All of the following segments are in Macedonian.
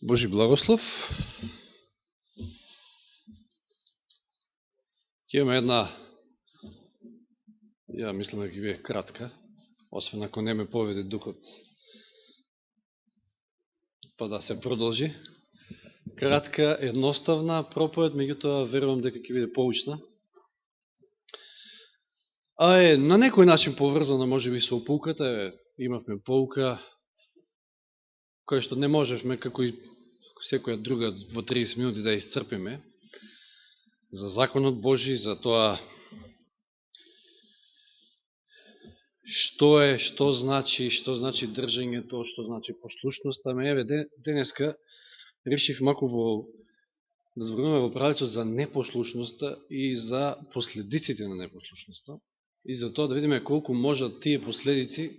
Божи благослов. Ќе имаме една, ја мислам да ќе биде кратка, освен ако не ме поведе духот, па да се продолжи. Кратка, едноставна проповед, меѓутоа верувам дека ќе биде поучна. А е на некој начин поврзана можеби со опулката, имавме поука, која што не можевме, како и секоја друга во 30 минути да исцрпиме, за законот Божи, за тоа што значи држањето, што значи послушноста. Еве, денеска решив мако да зборуваме во правецот за непослушноста и за последиците на непослушноста, и за тоа да видиме колку можат тие последици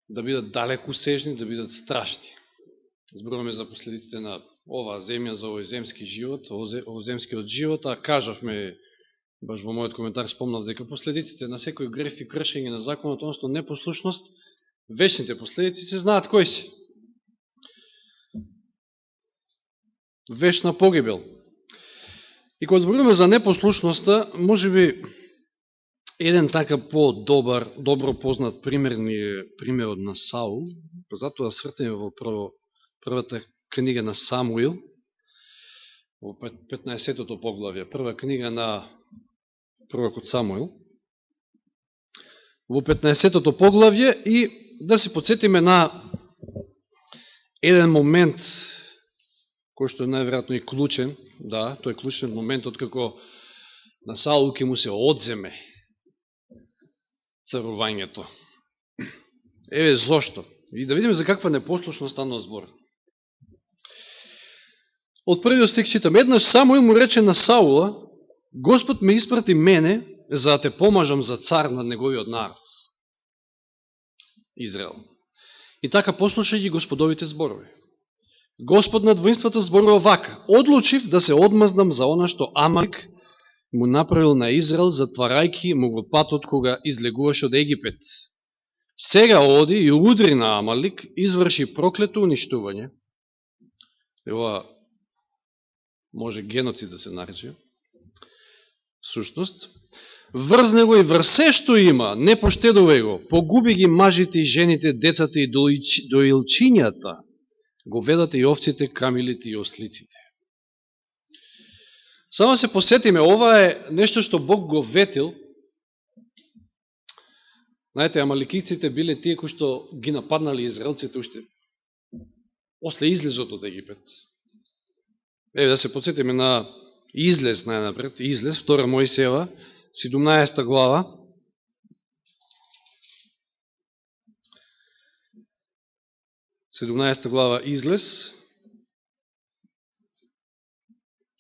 да бидат далеку сежни, да бидат страшни. Зборуваме за последиците на оваа земја, за овој земски живот, овоземскиот живот, а кажавме, баш во мојот коментар спомнав, дека последиците на секој греф и кршење на законот, односно непослушност, вечните последици се знаат кои се. Вечна погибел. И кога зборуваме за непослушноста, може би еден така добро познат пример ни е примерот на Саул, затоа свртаме во првата книга на Самуил, во 15-тото поглавје, прва книга на пророкот Самуил, во 15-тото поглавје, и да се подсетиме на еден момент кој што е најверојатно и клучен, да, тој е клучен момент откако на Саул ќе му се одземе царувањето. Еве зошто. И да видиме за каква непослушност станува збор. Од првиот стих читам: еднаш Самуил му рече на Саула: Господ ме испрати мене за да те помажам за цар над неговиот народ Израел. И така послушај ги Господовите зборови. Господ над воинствата зборува вака: одлучив да се одмазнам за она што Амалик му направил на Израел, затварајки му го патот кога излегуваше од Египет. Сега оди и удри на Амалик, изврши проклето уништување. Ова може геноцид да се нарече. Сушност. Врзне го и врсе што има, не поштедувај го. Погуби ги мажите и жените, децата и доилчињата, говедата и овците, камилите и ослиците. Само се посетиме, ова е нешто што Бог го ветил. Знаете, амаликиците биле тие кои што ги нападнали израелците уште после излезот од Египет. Еве да се подсетиме на излез најнапред, излез, 2 Мојсеева, 17 глава. Излез,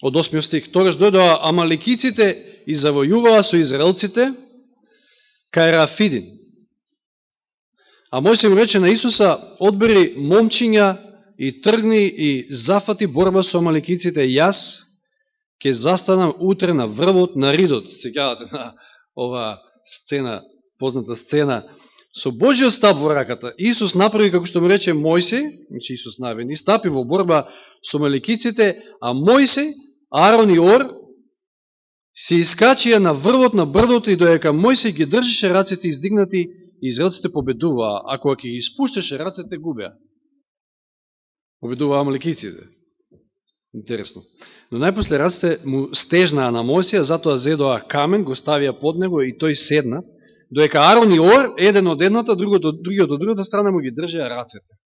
од 8 стих. Тогаш дојдоа амаликиците и завојуваа со израелците кај Рафидин. А Мојсей му рече на Исуса: одбери момчиња и тргни и зафати борба со амаликиците. Јас ќе застанам утре на врвот на ридот. Сеќавате на ова сцена, позната сцена, со Божиот стап во раката. Исус направи како што му рече Мојсей, значи Исус навени, стапи во борба со амаликиците, а Мојсей, Арон и Ор се искачија на врвот на брдото, и доека Мојсей ги држеше рацете издигнати, израелците победуваа, а кога ќе ги испуштеше рацете, губеа. Победуваа амаликиците. Интересно. Но најпосле рацете му стежнаа на Мојсија, затоа зедоа камен, го ставија под него и тој седна, доека Арон и Ор, еден од едната, другиот од другата страна, му ги држеа рацете.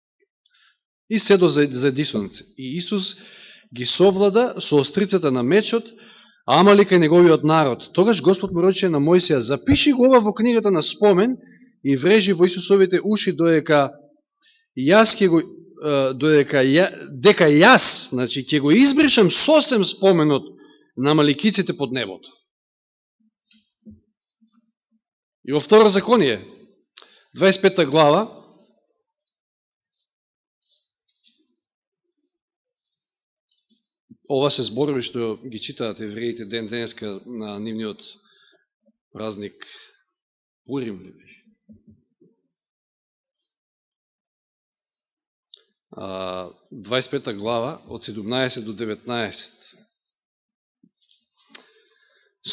И седо за дисонце. И Исус ги совлада со острицата на мечот Амалика и неговиот народ. Тогаш Господ му рече на Мојсија: запиши го ова во книгата на спомен и врежи во Исусовите уши, дека јас, значи, ќе го избришам сосем споменот на амаликиците под небото. И во Второ Законие, 25 глава, ова се зборови што ги читаат евреите денеска на нивниот празник Пурим. 25 глава, од 17 до 19.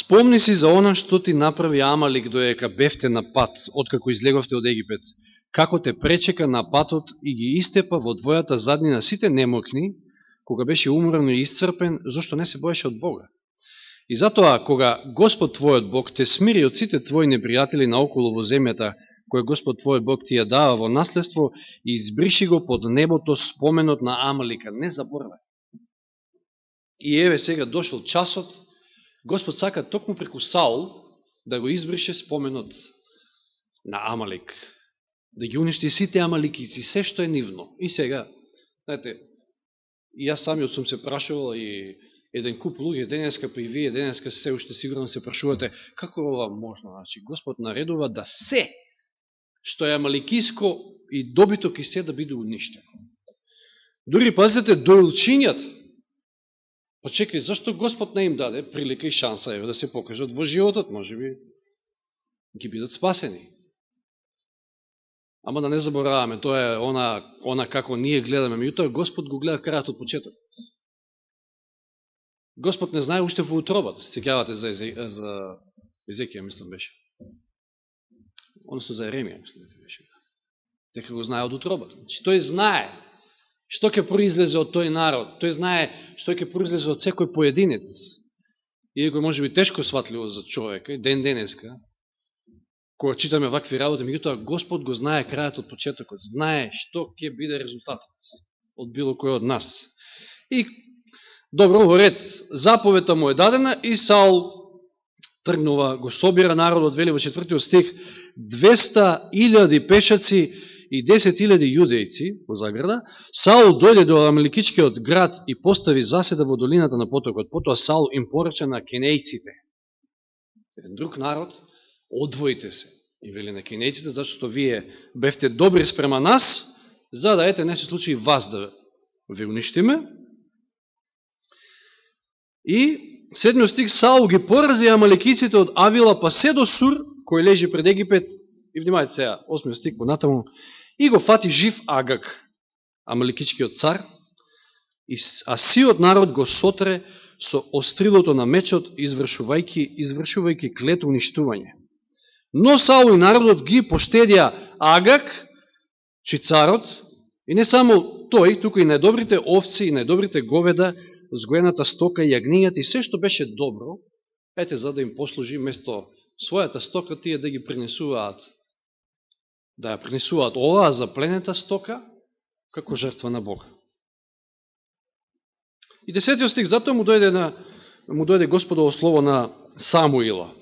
Спомни си за она што ти направи Амалик доека бевте на пат, откако излеговте од Египет, како те пречека на патот и ги истепа во твојата заднина сите немокни, кога беше уморен и исцрпен, зашто не се боеше од Бога. И затоа, кога Господ твојот Бог те смири од сите твои непријатели наоколу во земјата, кој Господ твојот Бог ти ја дава во наследство, и избриши го под небото споменот на Амалика. Не заборвај. И еве сега дошол часот, Господ сака токму преку Саул да го избрише споменот на Амалик. Да ги уништи сите амаликици, се што е нивно. И сега, знаете, и јас самиот сум се прашувал и еден куп луѓе денеска, па и вие денеска се уште сигурно се прашувате, како е ова можно? Значи, Господ наредува да се што е амаликиско и добиток и се да биде уништено. Дури, пазите, дојлчињата. Па чекай, зашто Господ не им даде прилика и шанса да се покажат во животот, може би ги бидат спасени. Ама да не забораваме, тоа е она како ние гледаме, меѓутоа Господ го гледа крајот од почетокот. Господ не знае уште во утробата, сеќавате за Езекија, мислам беше. Односно за Еремија, мислам беше. Дека го знае од утробата. Значи, тој знае што ќе произлезе од тој народ, тој знае што ќе произлезе од секој поединец. Иако може би тешко сватливо за човека, и денеска, кога читаме вакви работи, меѓутоа Господ го знае крајот од почетокот, знае што ќе биде резултатот од било кој од нас. И добро, во ред, заповета му е дадена и Саул тргнува, го собира народот, вели во 4 стих, 200.000 пешаци и 10.000 јудејци, во заграда. Саул дојде до амаликичкиот град и постави заседа во долината на потокот. Потоа Саул им порача на кенејците, еден друг народ, одвоите се. И вели на кенејците, зашто вие бевте добри спрема нас, за да ете не се случи вас да ви уништиме. И 7 стих, Саул ги порази амаликиците од Авила па се до Сур, кој лежи пред Египет. И внимајте сега, 8 стих понатаму, и го фати жив Агаг, амаликичкиот цар, а сиот народ го сотре со острилото на мечот, извршувајќи клето уништување. Но Саул и народот ги поштедија Агаг, чи царот, и не само тој, туку и најдобрите овци и најдобрите говеда, згоената стока и јагнињата и се што беше добро, ете за да им послужи место својата стока, тие да ги принесуваат, да ја принесуваат оваа запленета стока како жртва на Бога. И 10 стих, затоа му дојде Господово слово на Самуила,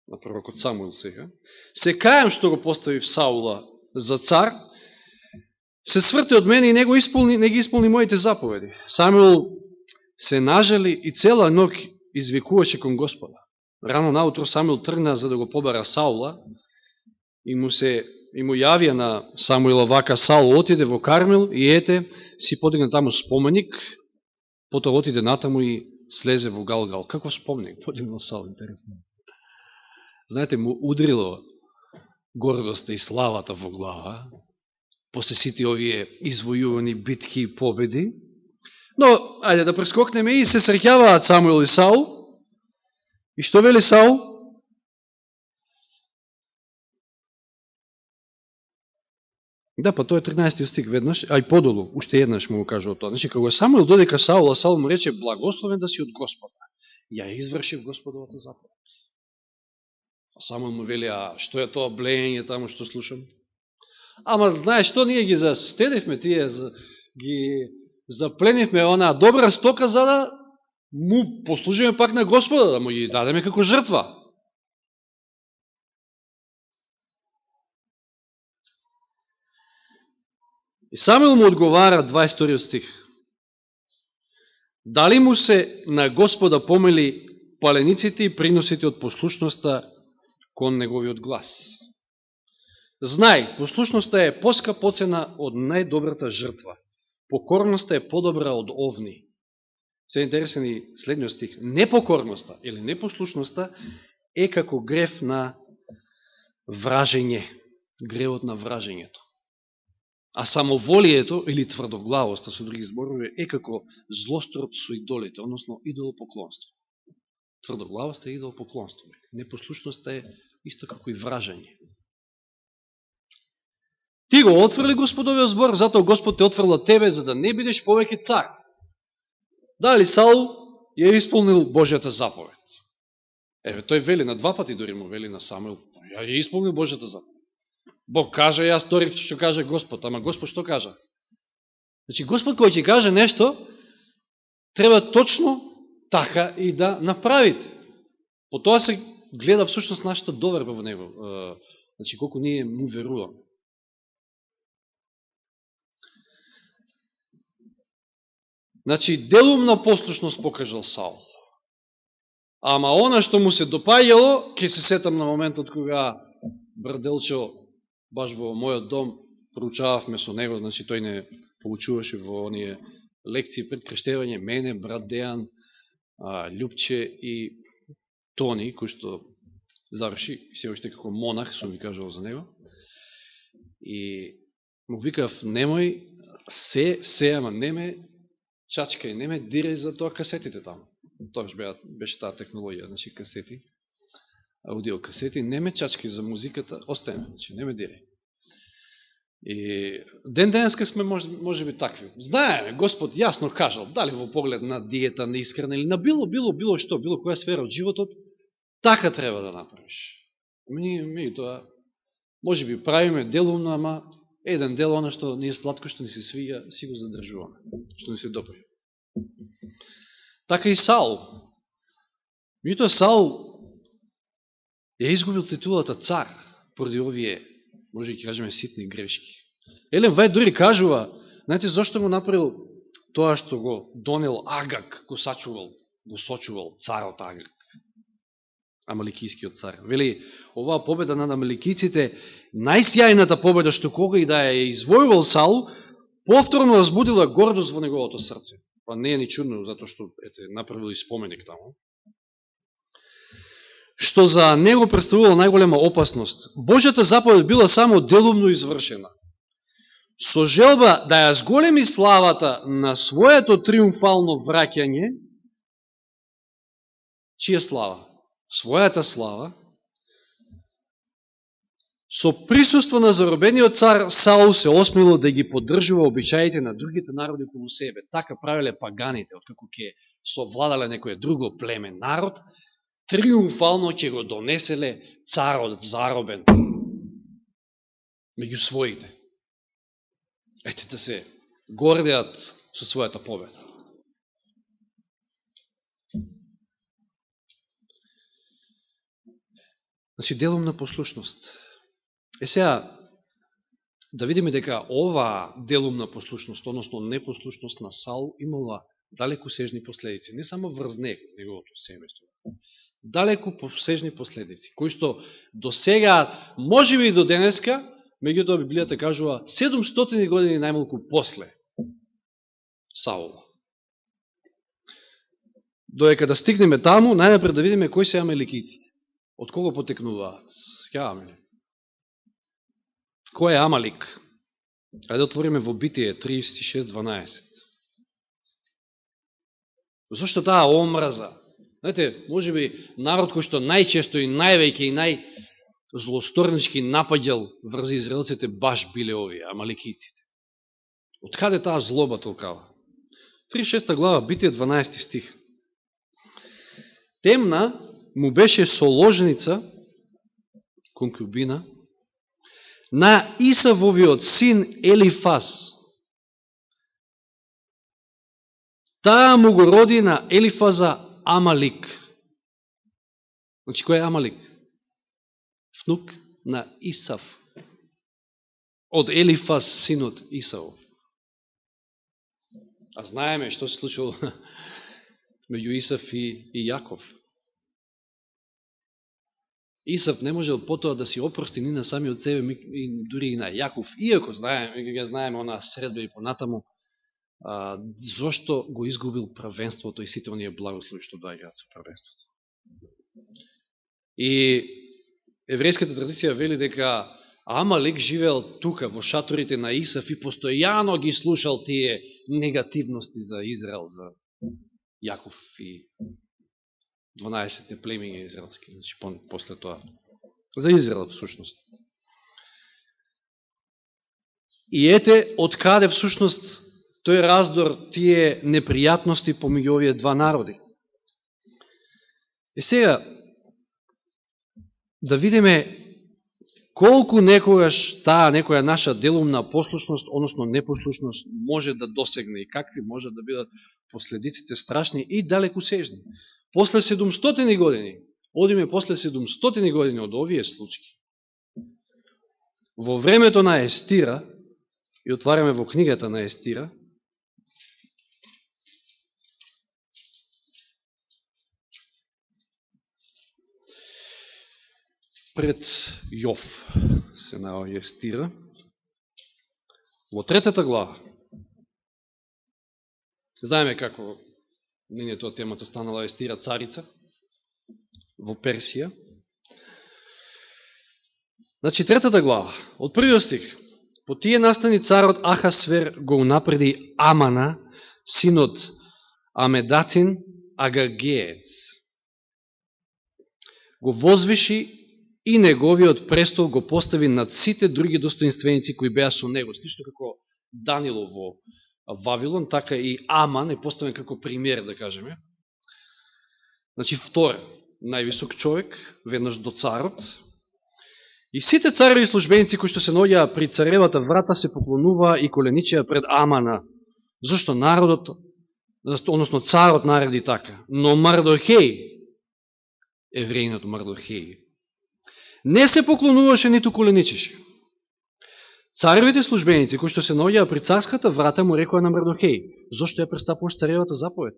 на пророкот Самуил сега. Се кајам што го поставив Саула за цар, се сврте од мене и не ги исполни моите заповеди. Самуил се нажали и цела ног извикуваше кон Господа. Рано наутро Самуил тргна за да го побара Саула и му јавија на Самуила вака: Саул отиде во Кармел и ете, си подигна таму споменик, потоа отиде натаму и слезе во Галгал. Како споменик подигнал Саул, интересно. Знаете, му удрило гордоста и славата во глава, после сите овие извојувани битки и победи. Но, ајде да прескокнеме и се среќаваат Самуил и Саул. И што вели Саул? Да, па тоа е 13 стих веднаш, а и подолу, уште еднаш му го кажува тоа. Значи, кога Самуил дојде ка Саула, Саул му рече: благословен да си од Господа. Ја извршив Господовата заповед. А Самуил му вели: а што е тоа блејање таму што слушам? Ама знаеш што, ние ги застедевме тие, ги запленивме онаа добра стока за да му послужиме пак на Господа, да му ги дадеме како жртва. И Самуил му одговара, 22 стих. Дали му се на Господа помили палениците и приносите од послушноста кон неговиот глас? Знај, послушноста е поскапоцена од најдобрата жртва. Покорноста е подобра од овни. Се интересен и следниот стих. Непокорноста или непослушноста е како грев на вражење. Гревот на вражењето. А самоволието или тврдоглавоста, со други зборови, е како злосторот со идолите, односно идолопоклонство. Тврдоглавоста е идолопоклонство. Непослушноста е исто како и вражање. Ти го отврли Господовиот збор, затоа Господ те отврла тебе, за да не бидеш повеќе цар. Дали Саул ја исполнил Божјата заповед? Еве, тој вели на два пати, дори му вели на Самуил, ја исполнил Божјата заповед. Бог кажа, јас сторив што каже Господ, ама Господ што кажа? Значи, Господ кој ќе каже нешто, треба точно така и да направите. По тоа се гледа всушност нашата доверба во Него. Значи, колку ние му веруваме. Значи, делумна послушност покажал Саул. Ама она што му се допаѓало, ќе се сетам на моментот кога Брделчо, баш во мојот дом, проучававме со него, значи тој не получуваше во оние лекции пред крштевање, мене, брат Дејан, Љупче и Тони, кој што заврши, се уште како монах, сум ви кажал за него. И му викав, немој, ама неме, чачкај, неме диреј за тоа касетите таму. Тоа беше таа технологија, значи касети, аудиокасети, неме чачкај за музиката, остајме, значи неме диреј. И ден-денеска сме може би такви. Знаеме, Господ јасно кажал, дали во поглед на диета, на исхрана или на било што, било која сфера од животот, така треба да направиш. Ми тоа, може би правиме делумно, ама еден дел, она што ни е сладко, што ни се свига, си го задржуваме, што ни се допаѓа. Така и Саул. Меѓутоа Саул ја изгубил титулата цар поради овие, може да кажеме, ситни грешки. Елен Вајд дури кажува, знаете зашто го направил тоа што го донел Агаг, го сочувал царот Агаг, амаликискиот цар. Вели, оваа победа над амаликиците, најсјајната победа што кога и да ја извојувал Саул, повторно возбудила гордост во неговото срце. Па не е ни чудно, затоа што направил и споменик таму. Што за него представувало најголема опасност. Божјата заповед била само делумно извршена. Со желба да ја зголеми славата на своето триумфално враќање, чија слава? Својата слава, со присуство на заробениот цар Саул се осмело да ги поддржува обичаите на другите народи околу себе. Така правиле паганите, откако ќе совладале некој друго племе народ, триумфално ќе го донеселе царот заробен меѓу своите. Ете да се гордеат со својата победа. Значи, делумна послушност. Сега, да видиме дека ова делумна послушност, односно непослушност на Саул, имала далеку сежни последици. Не само врз него, неговото семејство. Далеку посежни последици, кои што до сега, може би и до денеска, меѓутоа Библијата кажува 700 години најмалку после Саула. Додека да стигнеме таму, најнапред да видиме кои се амаликиците. Од кого потекнуваат? Скаваме. Кој е Амалик? Ајде да отвориме во Битие 36:12. Зошто таа омраза? Знаете, може би народ кој што најчесто и највеќе и најзлосторнички напаѓал врз израелците баш биле овие, амаликиците. Од каде таа злоба толкава? 36 глава, Битие 12 стих. Темна му беше соложница, конкубина, на Исавовиот син Елифаз. Таа му го роди на Елифаза Амалик. Значи, кој е Амалик? Внук на Исав. Од Елифаз, синот Исавов. А знаеме што се случило меѓу Исав и Јаков. Исав не можел потоа да си опрости ни на самиот себе и дури и на Јаков, иако знаеме она средба и понатаму, зошто го изгубил првенството и сите оние благослови што доаѓаат со првенството. И еврејската традиција вели дека Амалик живеел тука, во шаторите на Исав и постојано ги слушал тие негативности за Израел, за Јаков и 12 племиња израелски, значи после тоа. За Израел, всушност. И ете, од каде всушност тој раздор, тие непријатности помеѓу овие два народи. И сега, да видиме колку некогаш таа некоја наша делумна послушност, односно непослушност, може да досегне и какви може да бидат последиците страшни и далекосежни. После 700 години, одиме после 700 години од овие случаи, во времето на Естира, и отвараме во книгата на Естира, пред Јов се наоѓа Естира, во 3 глава. Знаеме како не тоа темата станала Естира царица во Персија. Значи 3 глава, од 1 стих. По тие настани царот Ахасвер го унапреди Амана, синот Амедатин Агагеец. Го возвиши и неговиот престол го постави над сите други достоинственици кои беа со него. Слично како Данило во Вавилон, така и Аман е поставен како пример, да кажеме. Значи, втор, највисок човек, веднаш до царот. И сите цареви и службеници кои што се наоѓаа при царевата врата се поклонуваа и коленичеа пред Амана. Зашто народот, односно царот нареди така. Но Мардохеј, евреинот Мардохеј, не се поклонуваше ниту коленичеше. Царевите службеници кои што се наоѓаа при царската врата му рекоа на Мардохеј: зошто ја престапуваш царевата заповед?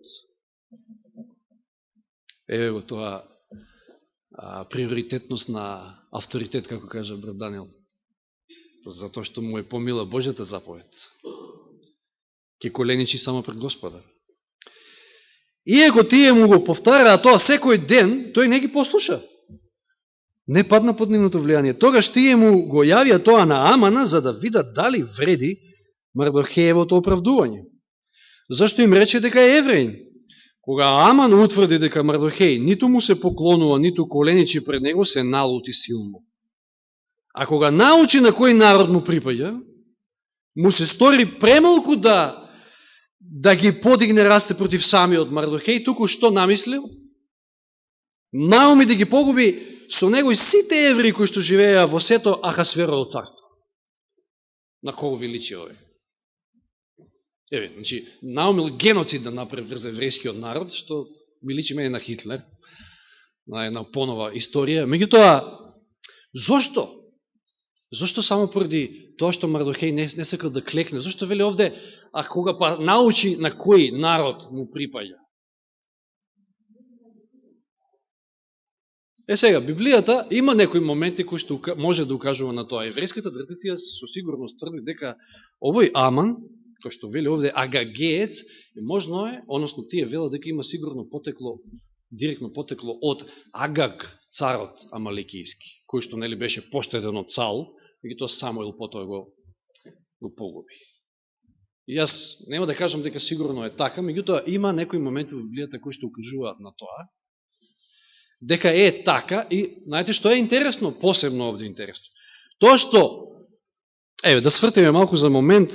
Еве го тоа приоритетност на авторитет, како кажа брат Даниел. Затоа што му е помила Божјата заповед. Ке коленичи само пред Господа. Иако тие му го повтараа тоа секој ден, тој не ги послуша. Не падна под нивното влијание. Тогаш тие му го јавија тоа на Амана, за да видат дали вреди Мардохеевото оправдување. Зашто им рече дека е евреин? Кога Аман утврди дека Мардохеј ниту му се поклонува, ниту коленичи пред него, се налути силно. А кога научи на кој народ му припаѓа, му се стори премалку да ги подигне расте против самиот Мардохеј, туку што намислил? Науми да ги погуби со него и сите евреи кои што живееа во сето Ахасверово царство. На кого ви личи овој? Еве, значи, наумил геноцид да направи врз еврејскиот народ, што ми личи мене на Хитлер, на една понова историја. Меѓутоа, зошто? Зошто само поради тоа што Мардохеј не сакал да клекне? Зошто вели овде, а кога па научи на кој народ му припаѓа? Сега, Библијата има некои моменти кои што може да укажува на тоа. Еврејската традиција со сигурност тврди дека овој Аман, кој што вели овде Агагеец, можно е, односно тие велат дека има сигурно потекло, директно потекло од Агаг, царот амаликијски, кој што нели беше поштеден од Саул, и тоа Самуил потоа го погуби. И јас нема да кажам дека сигурно е така, меѓутоа има некои моменти во Библијата кои што укажуваат на тоа, дека е така, и знаете што е интересно, посебно овде интересно. Тоа што, еве, да свртиме малку за момент,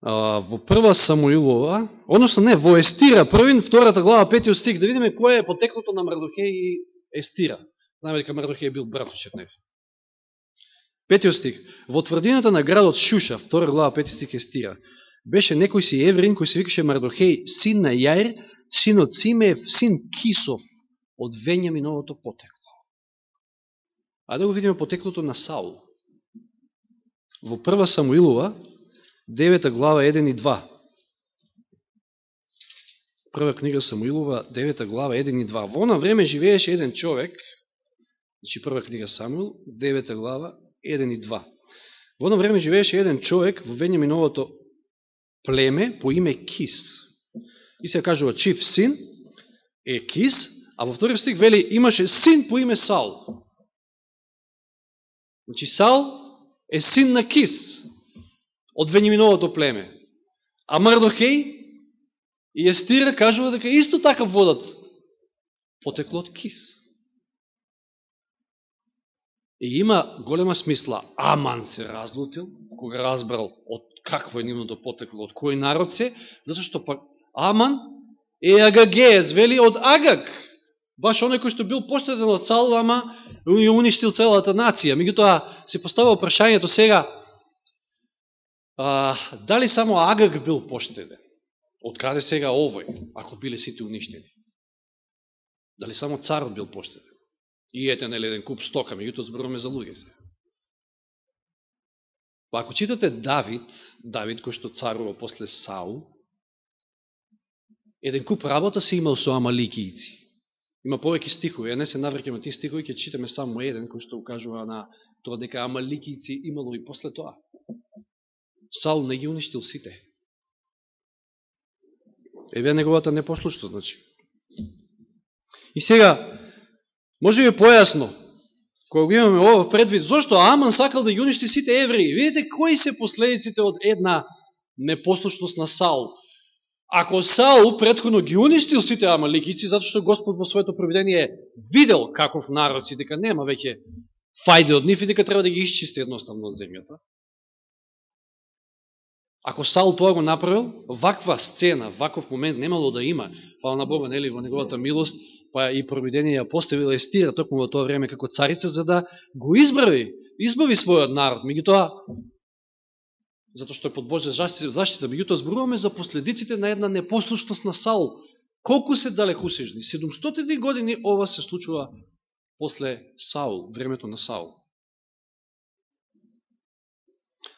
во 1 Самуилова, односно не, во Естира, 2 глава, 5 стих, да видиме кој е потеклото на Мардохеј и Естира. Знаеме дека Мардохеј бил братовчет нев. 5 стих. Во тврдината на градот Шуша, 2 глава, 5 стих Естира, беше некој си еврин кој се викаше Мардохеј, син на Јаир, син од Симеев, син Кисов, од Вењаминовото потекло. А да го видиме потеклото на Саул. Во 1 Самуилова, 9 глава 1 и 2. Прва книга Самуилова, 9 глава 1 и 2. Во она време живееше еден човек, значи прва книга Самуил, 9 глава 1 и 2. Во она време живееше еден човек во Вењаминовото племе по име Кис. И се кажува чив син е Кис, а во втори стих вели имаше син по име Саул. Значи Саул е син на Кис, од Вениаминовото племе. А Мардохеј и Естира кажува дека исто така водат потекло од Кис. И има голема смисла. Аман се разлутил, кога разбрал од какво е нивното потекло, од кој народ се, затоа што пак Аман е агагеец, вели, од Агаг. Баш оној кој што бил поштеден од Саул, ама и уништил целата нација. Меѓутоа се поставува прашањето сега, дали само Агаг бил поштеден? Од каде сега овој, ако биле сите уништени? Дали само царот бил поштеден? И ете, нели, еден куп стока, меѓутоа зборуваме за луѓе се. Па ако читате Давид кој што царува после Саул, еден куп работа се имал со амаликијци. Има повеќе стихови, не се наврекаме тие стихови, ќе читаме само еден кој што укажува на тоа дека амаликијци имало и после тоа. Саул не ги уништил сите. Еве неговата непослушност, значи. И сега, може би појасно, кога го имаме ова предвид, зошто Аман сакал да ги уништи сите евреи? Видите кои се последиците од една непослушност на Саул. Ако Саул претходно ги уништил сите амаликици, затоа што Господ во своето провидение видел каков народ си, дека нема веќе фајде од нив и дека треба да ги исчисти едноставно од земјата. Ако Саул тоа го направил, ваква сцена, ваков момент немало да има. Фала на Бога, нели, во неговата милост, па и провидение ја поставила Естира токму во тоа време како царица, за да го избави својот народ. Меѓутоа, затоа што е под Божја заштита, меѓутоа зборуваме за последиците на една непослушност на Саул. Колку се далекусежни? 700 години ова се случува после Саул, времето на Саул.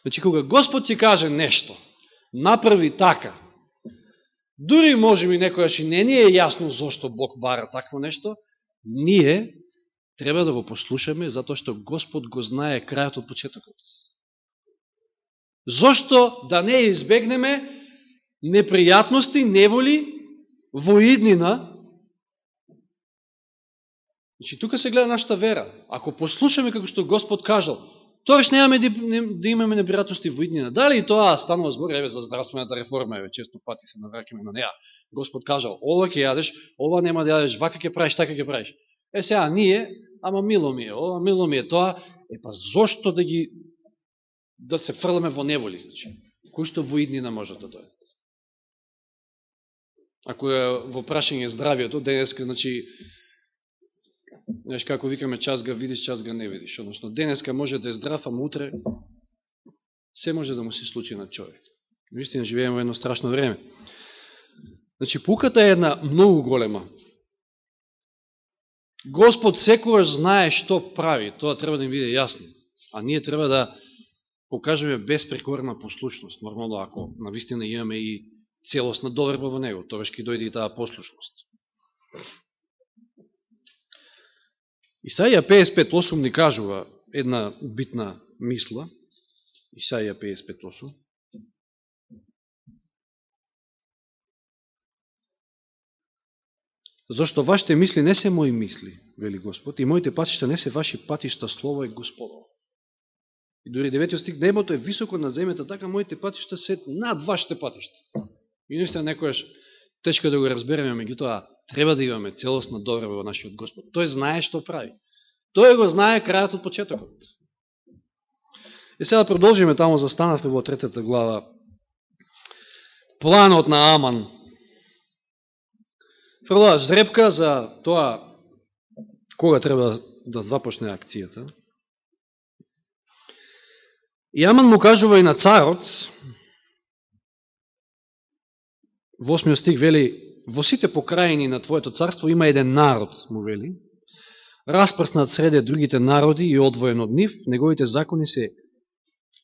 Значи, кога Господ ти каже нешто, направи така, дури може би некојаш и не ни е јасно зошто Бог бара такво нешто, ние треба да го послушаме, затоа што Господ го знае крајот од почетокот. Зошто да не избегнеме непријатности, неволи во иднина? Значи, тука се гледа нашата вера. Ако послушаме како што Господ кажал, тоа што немаме да имаме непријатности во иднина. Дали и тоа станува збор, еве за здравствената реформа, еве често пати се навраќаме на неа. Господ кажал, ова ќе јадеш, ова нема да јадеш, вака ќе правиш, така ќе правиш. Сега ние, ама мило ми е, ова мило ми е тоа, па зошто да се фрламе во неволи, значи, кој што во иднина може да дојдат. Ако е во прашање здравието, денеска, значи, знаеш како викаме, час га видиш, час га не видиш. Односно, денеска може да е здрав, ама утре се може да му се случи на човек. Наистина живееме во едно страшно време. Значи, пуката е една многу голема. Господ секогаш знае што прави, тоа треба да им биде јасно. А ние треба да покажеме безпрекорна послушност. Нормално, ако навистина имаме и целосна доверба во него, тогаш ќе дојде и таа послушност. Исаија 55.8 ни кажува една битна мисла. Исаија 55.8. Зошто вашите мисли не се мои мисли, вели Господ, и моите патишта не се ваши патишта, слово е Господово. И дори 9 стих, небото е високо на земјата, така моите патишта се над вашите патишта. И наистина некојаш тешко да го разбереме, меѓутоа треба да имаме целосна доверба во нашиот Господ. Тој знае што прави. Тој го знае крајот од почетокот. И сега продолжиме, тамо застанавме во 3 глава. Планот на Аман. Фрла ждрепка за тоа кога треба да започне акцијата. И Аман му кажува и на царот, во 8 стих вели, во сите покрајини на твоето царство има еден народ, му вели, распрснат среде другите народи и одвоен од нив, неговите закони се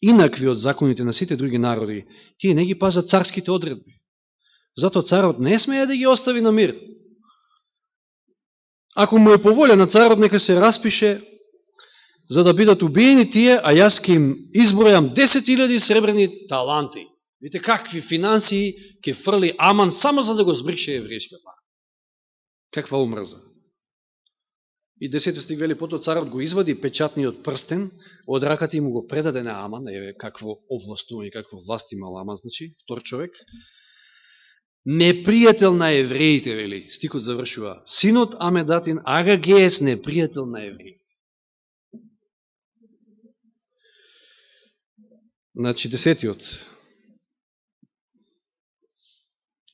инакви од законите на сите други народи. Тие не ги пазат царските одредби. Зато царот не смее да ги остави на мир. Ако му е по волја на царот, нека се распише за да бидат убиени тие, а јас ке им избројам 10.000 сребрени таланти. Видите какви финансии ке фрли Аман само за да го збрише еврејскиот народ. Каква омрза. И 10 стих вели, потоа царот го извади печатниот прстен од раката и му го предаде на Аман, еве какво овластување, какво власт имал Аман, значи, втор човек. Непријател на евреите, вели, стикот завршува. Синот Амедатин, Агагеес, непријател на евреите. Значи, 10-тиот.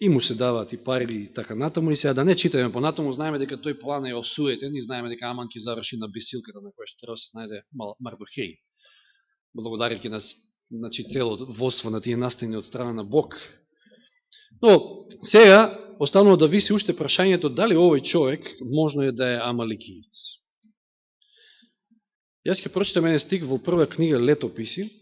И му се даваат и пари и така натаму, и сега да не читаме понатаму, знаеме дека тој план е осуетен и знаеме дека Аман ќе заврши на бесилката на која што треба се најде Мардохеј. Благодарите на, значи, целото водство на тие настани од страна на Бог. Но, сега, останува да виси уште прашањето дали овој човек можно е да е амаликиец. Јас ќе прочитам еден стих во прва книга Летописи.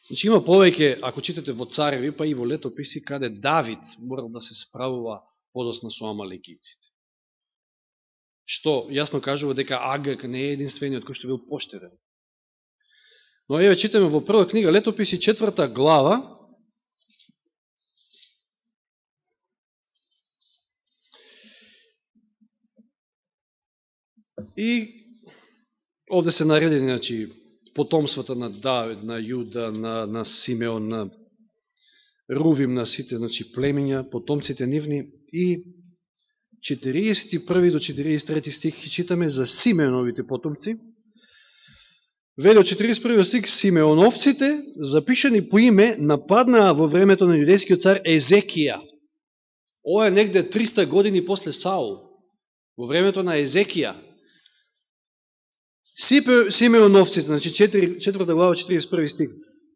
Значи има повеќе, ако читате во Цареви, па и во Летописи, каде Давид морал да се справува подосна со амаликиците. Што јасно кажува дека Агаг не е единствениот кој што бил поштеден. Но еве читаме во прва книга Летописи, 4 глава, и овде се наредени, значи, потомствата на Давид, на Јуда, на Симеон, на Рувим, на сите, значи, племиња, потомците нивни, и 41 до 43 стих читаме за Симеоновите потомци. Вели од 41 стих, Симеоновците, запишани по име, нападнаа во времето на јудејскиот цар Езекија. Ова е негде 300 години после Саул, во времето на Езекија. Симеоновците, значи 4 глава, 41 стих,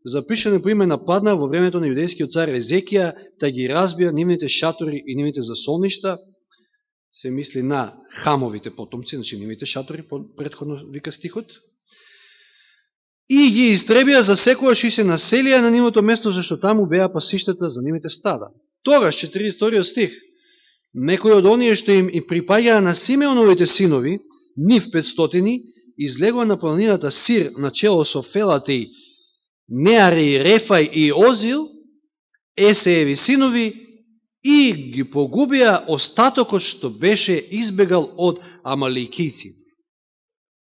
запишани по име, нападнаа во времето на јудејскиот цар Езекија, да ги разбија нивните шатори и нивните засолништа, се мисли на Хамовите потомци, значи нивните шатори, предходно вика стихот, и ги истребија за секојаш и се населија на нивото место, зашто таму беа пасиштата за нивите стада. Тогаш, 42 стих, некои од оние што им и припаѓаа на Симеоновите синови, нив 500, излегува на планината Сир, начело со Фелатеј, Неари, Рефај и Озил, Есееви синови, и ги погубија остатокот што беше избегал од амаликици.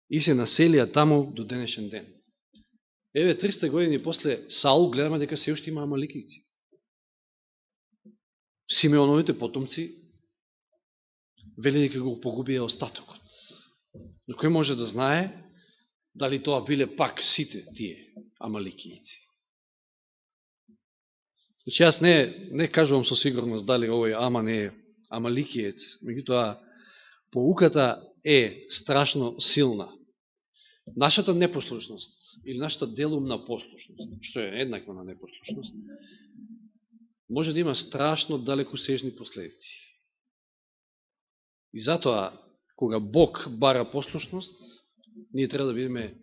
И се населија таму до денешен ден. Еве, 300 години после Саул гледаме дека се уште има амаликици. Симеоновите потомци вели дека го погубија остатокот. Но кој може да знае дали тоа биле пак сите тие амаликијци? Значи, јас не кажувам со сигурност дали овој Аман е амаликијец, меѓутоа поуката е страшно силна. Нашата непослушност или нашата делумна послушност, што е еднаква на непослушност, може да има страшно далекосежни последици. И затоа, кога Бог бара послушност, ние треба да бидеме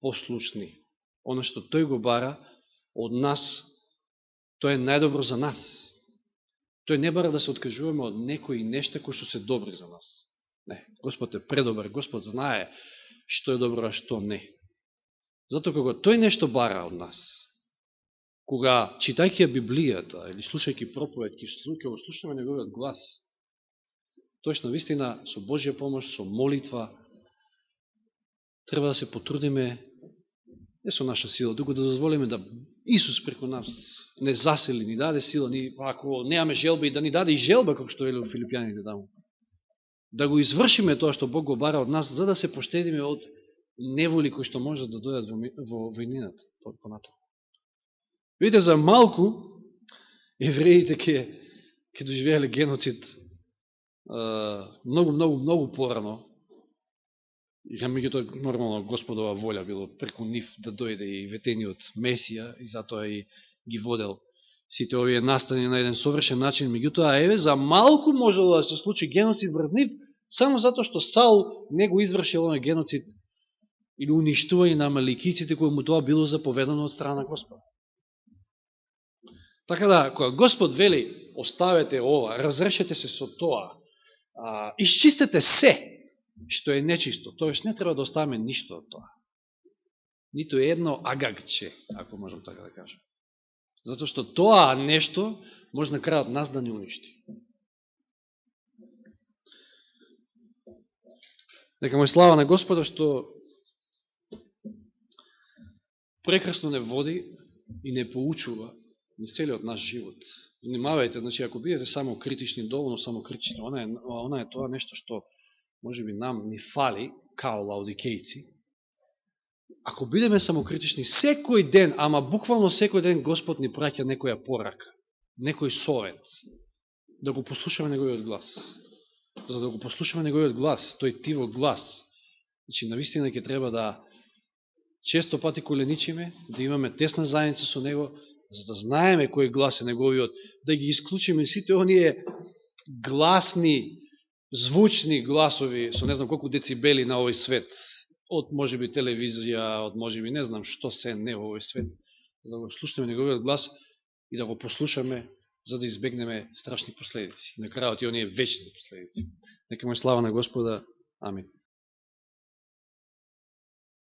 послушни. Оно што Тој го бара од нас, тоа е најдобро за нас. Тој не бара да се откажуваме од некои нешта кои што се добри за нас. Не, Господ е предобар, Господ знае што е добро, а што не. Затоа кога Тој нешто бара од нас, кога читајќи ја Библијата или слушајќи проповедки, кога слушаме неговиот глас, точно вистина со Божја помош, со молитва, треба да се потрудиме не со наша сила, туку да дозволиме да Исус преку нас не засели, ни даде сила, ни, ако немаме желба, и да ни даде и желба, како што вели во Филипјаните таму. Да го извршиме тоа што Бог го бара од нас, за да се поштедиме од неволи кои што може да дојдат во војнината понатаму. Видите, за малку евреите ќе доживеале геноцид многу порано. И меѓутоа нормално Господова волја било преку нив да дојде и ветениот Месија, и затоа и ги водел сите овие настани на еден совршен начин. Меѓутоа, еве, за малку можело да се случи геноцид врз нив, само затоа што Саул не го извршил овој геноцид или уништување на амаликиците, кој му тоа било заповедано од страна Господа. Така да, кога Господ вели, оставете ова, разрешете се со тоа, исчистете се што е нечисто, тоест не треба да оставаме ништо од тоа. Нито едно агагче, ако можам така да кажам. Затоа што тоа нешто може на крајот нас да не уништи. Нека му е слава на Господа што прекрасно не води и не поучува на целиот наш живот. Внимавајте, значи, ако бидете само критични, доволно само критични, она е тоа нешто што може би нам ни фали, као лаодикејци. Ако бидеме самокритични, секој ден, ама буквално секој ден, Господ ни праќа некоја порака, некој совет, да го послушаме неговиот глас. За да го послушаме неговиот глас, тој тивок глас, значи, навистина ќе треба да често пати коленичиме, да имаме тесна заедница со него, за да знаеме кој глас е неговиот, да ги исклучиме сите оние гласни, звучни гласови со не знам колку децибели на овој свет, од можеби телевизија, од можеби не знам што се не во овој свет, за да го слушаме неговиот глас и да го послушаме, за да избегнеме страшни последици. На крајот и оние вечни последици. Нека му е слава на Господа. Амин.